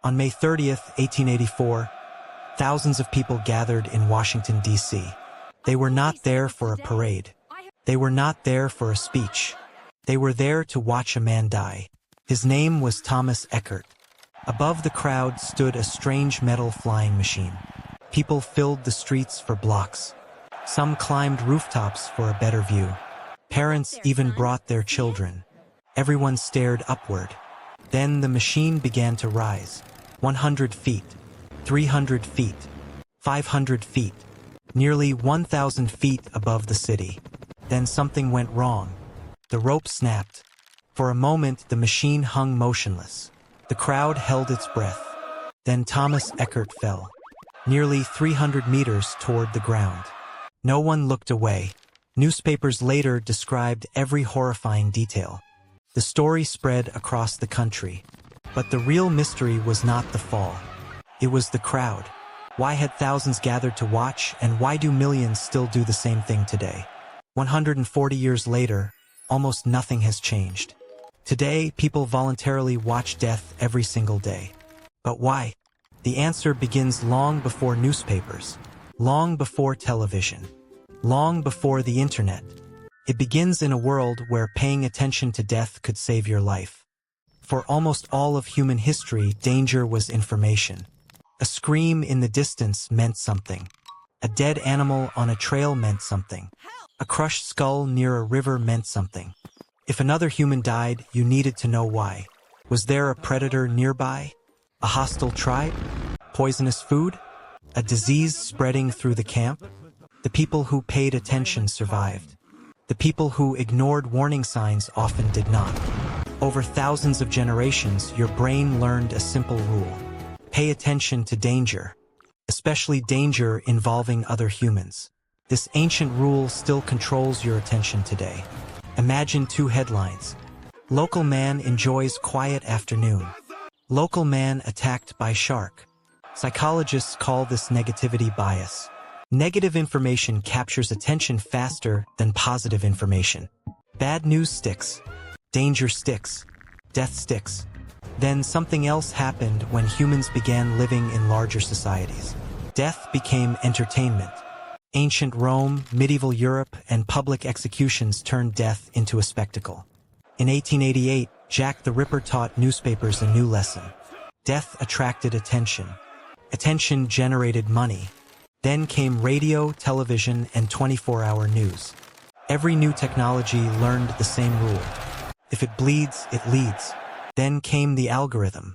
On May 30th, 1884, thousands of people gathered in Washington, D.C. They were not there for a parade. They were not there for a speech. They were there to watch a man die. His name was Thomas Eckert. Above the crowd stood a strange metal flying machine. People filled the streets for blocks. Some climbed rooftops for a better view. Parents even brought their children. Everyone stared upward. Then the machine began to rise. 100 feet, 300 feet, 500 feet, nearly 1,000 feet above the city. Then something went wrong. The rope snapped. For a moment, the machine hung motionless. The crowd held its breath. Then Thomas Eckert fell, nearly 300 meters toward the ground. No one looked away. Newspapers later described every horrifying detail. The story spread across the country. But the real mystery was not the fall. It was the crowd. Why had thousands gathered to watch, and why do millions still do the same thing today? 140 years later, almost nothing has changed. Today, people voluntarily watch death every single day. But why? The answer begins long before newspapers, long before television, long before the internet. It begins in a world where paying attention to death could save your life. For almost all of human history, danger was information. A scream in the distance meant something. A dead animal on a trail meant something. A crushed skull near a river meant something. If another human died, you needed to know why. Was there a predator nearby? A hostile tribe? Poisonous food? A disease spreading through the camp? The people who paid attention survived. The people who ignored warning signs often did not. Over thousands of generations, your brain learned a simple rule. Pay attention to danger, especially danger involving other humans. This ancient rule still controls your attention today. Imagine two headlines. Local man enjoys quiet afternoon. Local man attacked by shark. Psychologists call this negativity bias. Negative information captures attention faster than positive information. Bad news sticks. Danger sticks. Death sticks. Then something else happened when humans began living in larger societies. Death became entertainment. Ancient Rome, medieval Europe, and public executions turned death into a spectacle. In 1888, Jack the Ripper taught newspapers a new lesson. Death attracted attention. Attention generated money. Then came radio, television, and 24-hour news. Every new technology learned the same rule. If it bleeds, it leads. Then came the algorithm.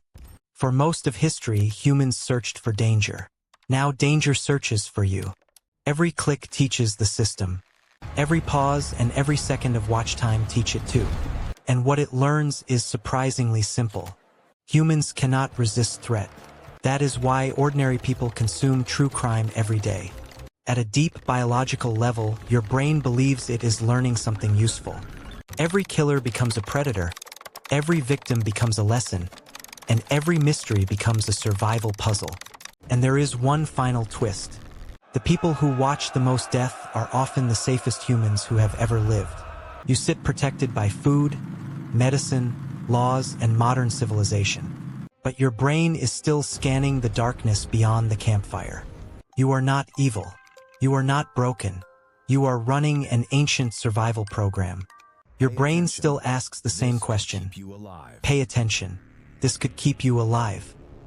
For most of history, humans searched for danger. Now danger searches for you. Every click teaches the system. Every pause and every second of watch time teach it too. And what it learns is surprisingly simple. Humans cannot resist threat. That is why ordinary people consume true crime every day. At a deep biological level, your brain believes it is learning something useful. Every killer becomes a predator. Every victim becomes a lesson. And every mystery becomes a survival puzzle. And there is one final twist. The people who watch the most death are often the safest humans who have ever lived. You sit protected by food, medicine, laws, and modern civilization. But your brain is still scanning the darkness beyond the campfire. You are not evil. You are not broken. You are running an ancient survival program. Your brain still asks the same question. Pay attention. This could keep you alive.